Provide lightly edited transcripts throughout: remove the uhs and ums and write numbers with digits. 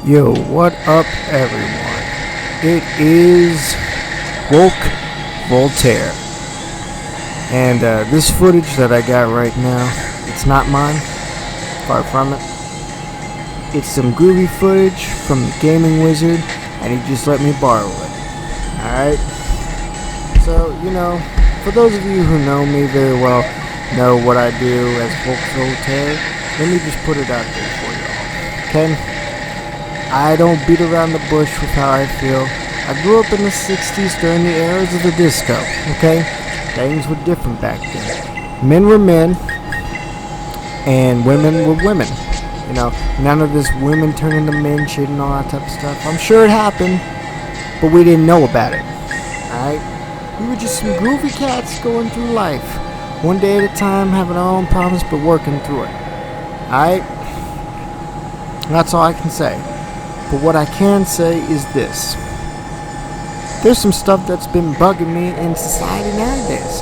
Yo, what up, everyone? It is Woke Voltaire. And this footage that I got right now, it's not mine, far from it. It's some groovy footage from the Gaming Wizard, and he just let me borrow it. Alright? So, for those of you who know me very well, know what I do as Woke Voltaire, let me just put it out there for y'all. Okay? I don't beat around the bush with how I feel. I grew up in the 60s during the eras of the disco, okay? Things were different back then. Men were men, and women were women. None of this women turning to men shit and all that type of stuff. I'm sure it happened, but we didn't know about it, alright? We were just some groovy cats going through life, one day at a time, having our own problems, but working through it, alright? That's all I can say. But what I can say is this. There's some stuff that's been bugging me in society nowadays.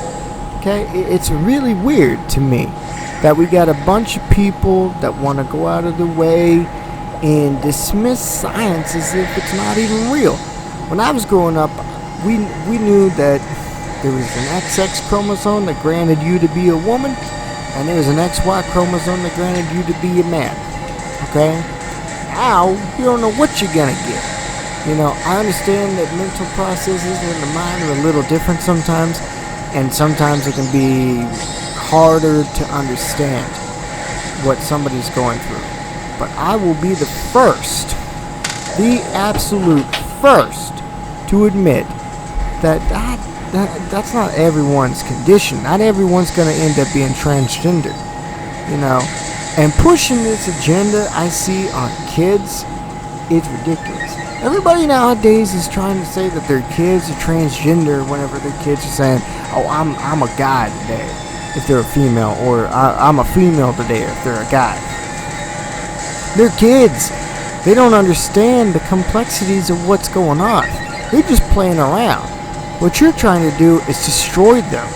Okay? It's really weird to me that we got a bunch of people that want to go out of their way and dismiss science as if it's not even real. When I was growing up, we knew that there was an XX chromosome that granted you to be a woman, and there was an XY chromosome that granted you to be a man. Okay? Now, you don't know what you're gonna get. I understand that mental processes in the mind are a little different sometimes, and sometimes it can be harder to understand what somebody's going through. But I will be the first, the absolute first, to admit that that's not everyone's condition. Not everyone's gonna end up being transgender. And pushing this agenda I see on kids, it's ridiculous. Everybody nowadays is trying to say that their kids are transgender whenever their kids are saying, oh, I'm a guy today if they're a female, or I'm a female today if they're a guy. They're kids. They don't understand the complexities of what's going on. They're just playing around. What you're trying to do is destroy them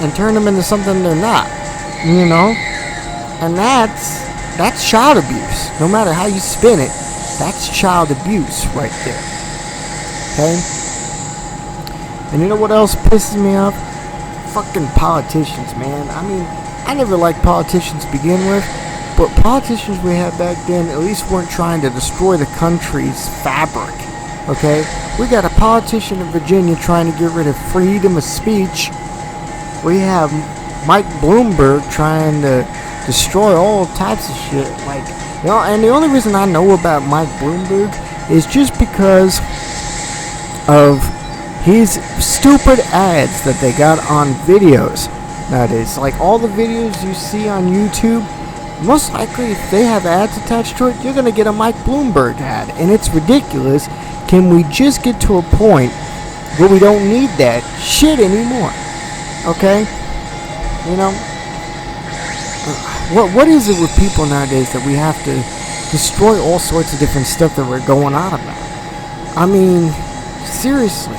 and turn them into something they're not, And that's child abuse. No matter how you spin it, that's child abuse right there. Okay? And you know what else pisses me off? Fucking politicians, man. I never liked politicians to begin with, but politicians we had back then at least weren't trying to destroy the country's fabric. Okay? We got a politician in Virginia trying to get rid of freedom of speech. We have Mike Bloomberg trying to destroy all types of shit, and the only reason I know about Mike Bloomberg is just because of his stupid ads that they got on videos nowadays. All the videos you see on YouTube, most likely if they have ads attached to it, you're gonna get a Mike Bloomberg ad, and it's ridiculous. Can we just get to a point where we don't need that shit anymore? Okay? What is it with people nowadays that we have to destroy all sorts of different stuff that we're going on about? Seriously.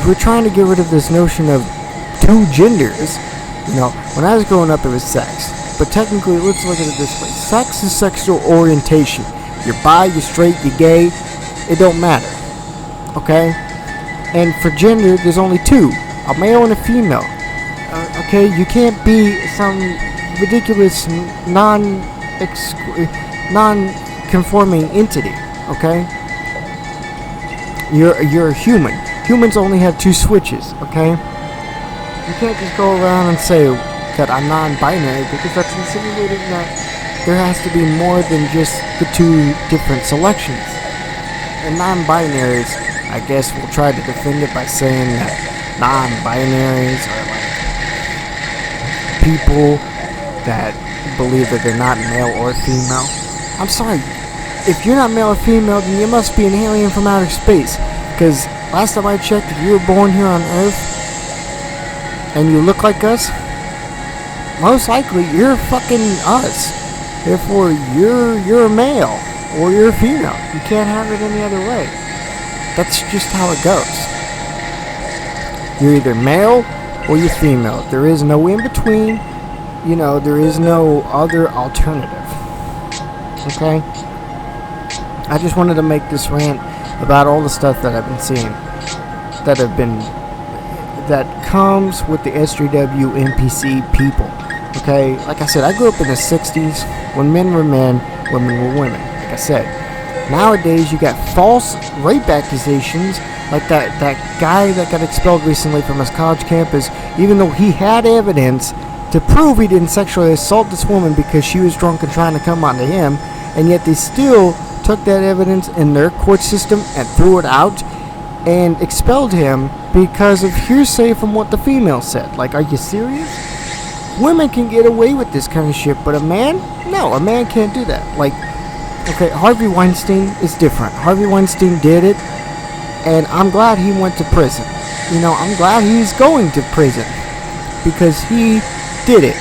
We're trying to get rid of this notion of two genders. When I was growing up, it was sex. But technically, let's look at it this way. Sex is sexual orientation. You're bi, you're straight, you're gay. It don't matter. Okay? And for gender, there's only two. A male and a female. Okay, you can't be some ridiculous non-conforming entity. Okay, you're a human. Humans only have two switches. Okay, you can't just go around and say that I'm non-binary, because that's insinuating that there has to be more than just the two different selections. And non-binaries, I guess, will try to defend it by saying that non-binaries are people that believe that they're not male or female. I'm sorry, if you're not male or female, then you must be an alien from outer space. Because last time I checked, if you were born here on Earth and you look like us, most likely you're fucking us. Therefore, you're a male or you're a female. You can't have it any other way. That's just how it goes. You're either male or you're female. There is no in between. There is no other alternative. Okay? I just wanted to make this rant about all the stuff that I've been seeing that comes with the SJW NPC people. Okay? Like I said, I grew up in the 60s when men were men, women were women. Like I said, nowadays you got false rape accusations, like that guy that got expelled recently from his college campus, even though he had evidence to prove he didn't sexually assault this woman because she was drunk and trying to come onto him, and yet they still took that evidence in their court system and threw it out and expelled him because of hearsay from what the female said. Like, are you serious? Women can get away with this kind of shit, but a man? No, a man can't do that. Like, okay, Harvey Weinstein is different. Harvey Weinstein did it, and I'm glad he went to prison. You know, I'm glad he's going to prison because he did it.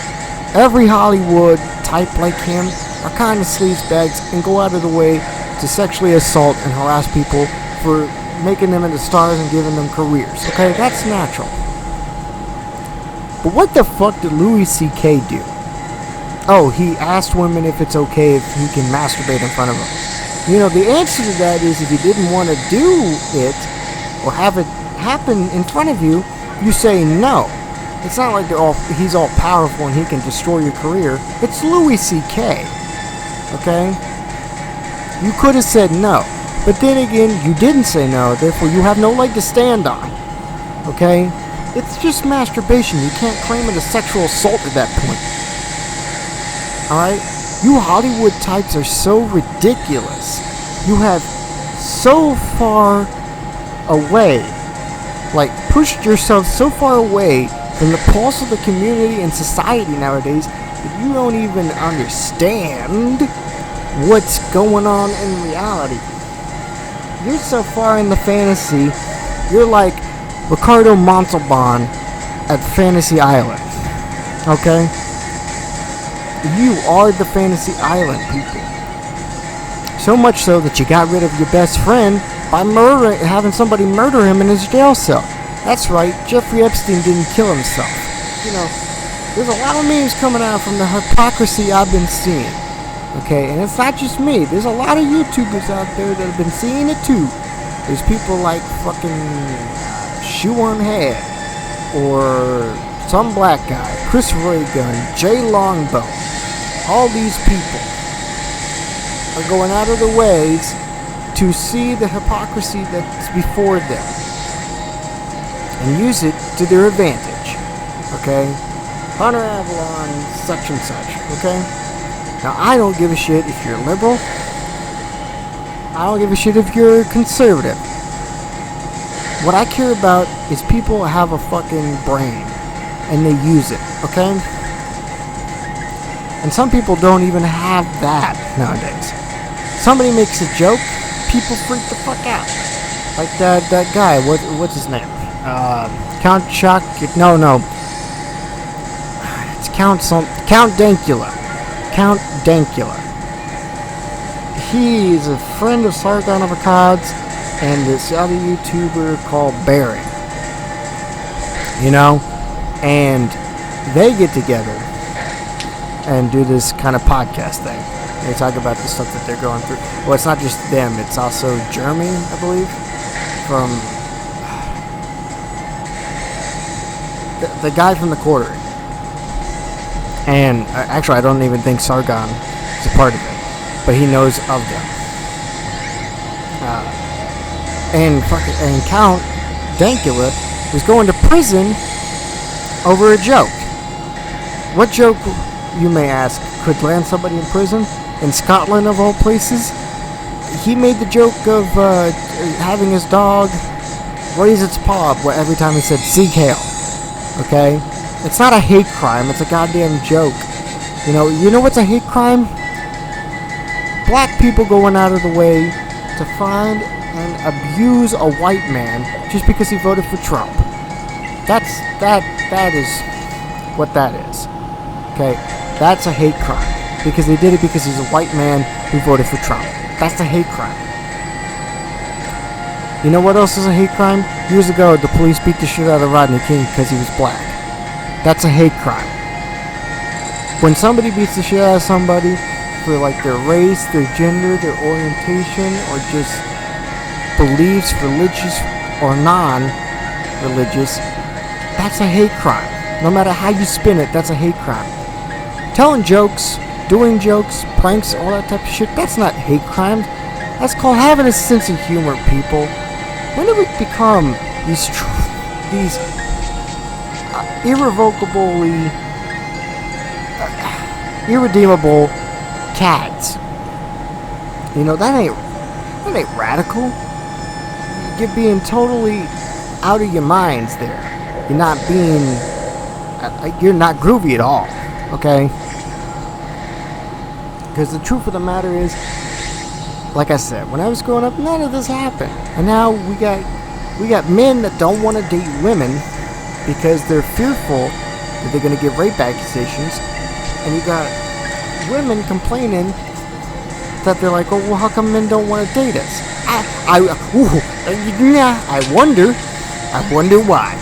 Every Hollywood type like him are kind of sleazebags and go out of the way to sexually assault and harass people for making them into stars and giving them careers. Okay, that's natural. But what the fuck did Louis C.K. do? Oh, he asked women if it's okay if he can masturbate in front of them. You know, the answer to that is if he didn't want to do it or have it happen in front of you, you say no. It's not like he's all powerful and he can destroy your career. It's Louis C.K. Okay? You could have said no. But then again, you didn't say no, therefore you have no leg to stand on. Okay? It's just masturbation. You can't claim it a sexual assault at that point. Alright? You Hollywood types are so ridiculous. You have so far away, like pushed yourself so far away from the pulse of the community and society nowadays that you don't even understand what's going on in reality. You're so far in the fantasy, you're like Ricardo Montalban at Fantasy Island. Okay? You are the Fantasy Island people. So much so that you got rid of your best friend by having somebody murder him in his jail cell. That's right, Jeffrey Epstein didn't kill himself. You know, there's a lot of memes coming out from the hypocrisy I've been seeing. Okay, and it's not just me. There's a lot of YouTubers out there that have been seeing it too. There's people like fucking Shoe on Head, or some black guy, Chris Ray Gun, Jay Longbow. All these people are going out of their ways to see the hypocrisy that's before them and use it to their advantage. Okay? Hunter Avalon, such and such. Okay? Now, I don't give a shit if you're liberal. I don't give a shit if you're conservative. What I care about is people have a fucking brain and they use it, okay? And some people don't even have that nowadays. Somebody makes a joke, people freak the fuck out. Like that guy, what's his name? Count Chuck? No. It's Count Dankula. Count Dankula. He is a friend of Sargon of Akkad's and this other YouTuber called Barry. You know? And they get together and do this kind of podcast thing. They talk about the stuff that they're going through. Well, it's not just them. It's also Jeremy, I believe, from the guy from the Quartering. And actually, I don't even think Sargon is a part of it, but he knows of them. And Count Dankula is going to prison over a joke. What joke, you may ask, could land somebody in prison? In Scotland, of all places? He made the joke of having his dog raise its paw every time he said "seek hail." Okay? It's not a hate crime, it's a goddamn joke. You know what's a hate crime? Black people going out of the way to find and abuse a white man just because he voted for Trump. That is what that is. Okay? That's a hate crime. Because they did it because he's a white man who voted for Trump. That's a hate crime. You know what else is a hate crime? Years ago, the police beat the shit out of Rodney King because he was black. That's a hate crime. When somebody beats the shit out of somebody for like their race, their gender, their orientation, or just beliefs, religious or non-religious, that's a hate crime. No matter how you spin it, that's a hate crime. Telling jokes, doing jokes, pranks, all that type of shit, that's not hate crime. That's called having a sense of humor, people. When do we become these irrevocably, irredeemable cads? You know, that ain't radical. You're being totally out of your minds there. You're not groovy at all, okay? Because the truth of the matter is, like I said, when I was growing up, none of this happened. And now we got men that don't want to date women because they're fearful that they're going to get rape accusations. And you got women complaining that they're like, oh, well, how come men don't want to date us? I wonder why.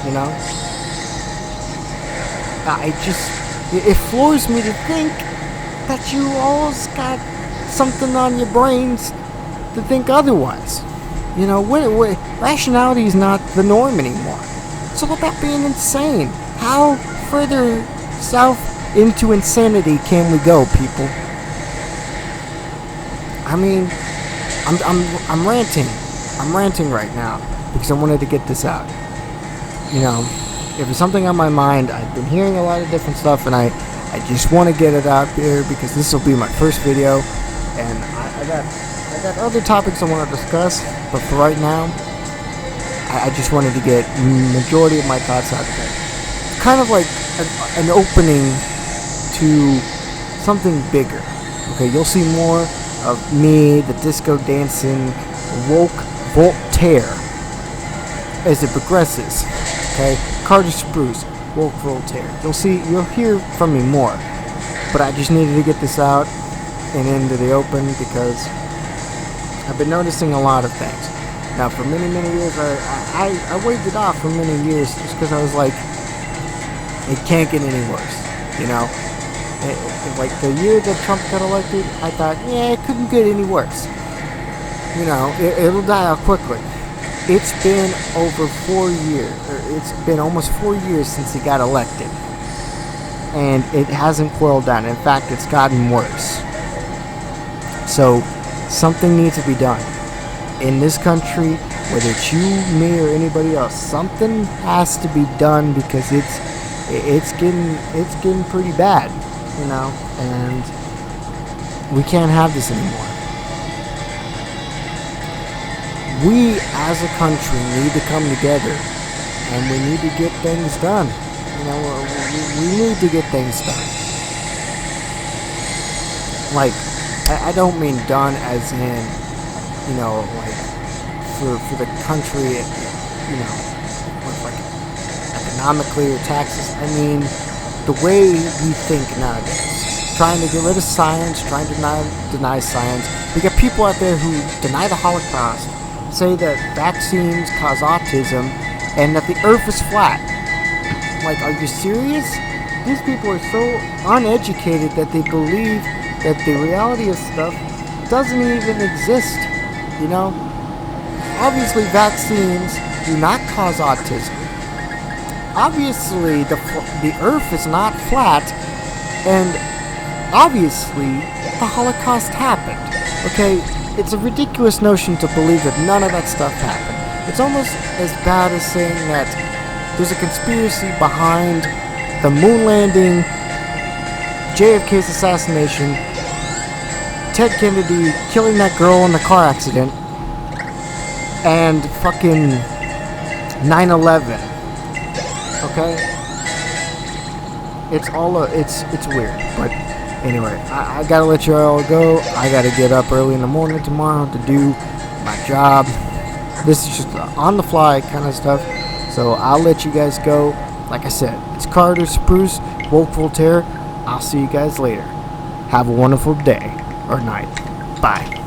You know? It floors me to think that you always got something on your brains to think otherwise. You know, rationality is not the norm anymore. It's all about being insane. How further south into insanity can we go, people? I mean, I'm ranting. I'm ranting right now because I wanted to get this out. You know, if there's something on my mind, I've been hearing a lot of different stuff, and I just want to get it out there because this will be my first video, and I got other topics I want to discuss, but for right now, I just wanted to get majority of my thoughts out there. It's kind of like an opening to something bigger. Okay, you'll see more of me, the disco dancing, Woke Voltaire, as it progresses. Okay, Carter Spruce, Woke Voltaire. You'll hear from me more. But I just needed to get this out and into the open because I've been noticing a lot of things. Now, for many years, I waved it off for many years just because I was like, it can't get any worse, you know? Like the year that Trump got elected, I thought, yeah, it couldn't get any worse. You know, it'll die out quickly. It's been over 4 years, or it's been almost 4 years since he got elected. And it hasn't cooled down. In fact, it's gotten worse. So, something needs to be done. In this country, whether it's you, me, or anybody else, something has to be done because it's getting pretty bad, you know, and we can't have this anymore. We, as a country, need to come together, and we need to get things done. You know, we need to get things done. Like, I don't mean done as in, you know, like, for the country, you know, like, economically or taxes. I mean, the way we think nowadays. Trying to get rid of science, trying to deny science. We got people out there who deny the Holocaust, say that vaccines cause autism, and that the earth is flat. Like, are you serious? These people are so uneducated that they believe that the reality of stuff doesn't even exist, you know? Obviously, vaccines do not cause autism. Obviously, the earth is not flat, and obviously, the Holocaust happened, okay? It's a ridiculous notion to believe that none of that stuff happened. It's almost as bad as saying that there's a conspiracy behind the moon landing, JFK's assassination, Ted Kennedy killing that girl in the car accident, and fucking 9/11. Okay? It's weird, but anyway, I gotta let you all go. I gotta get up early in the morning tomorrow to do my job. This is just on the fly kind of stuff. So I'll let you guys go. Like I said, it's Carter Spruce, Woke Voltaire. I'll see you guys later. Have a wonderful day or night. Bye.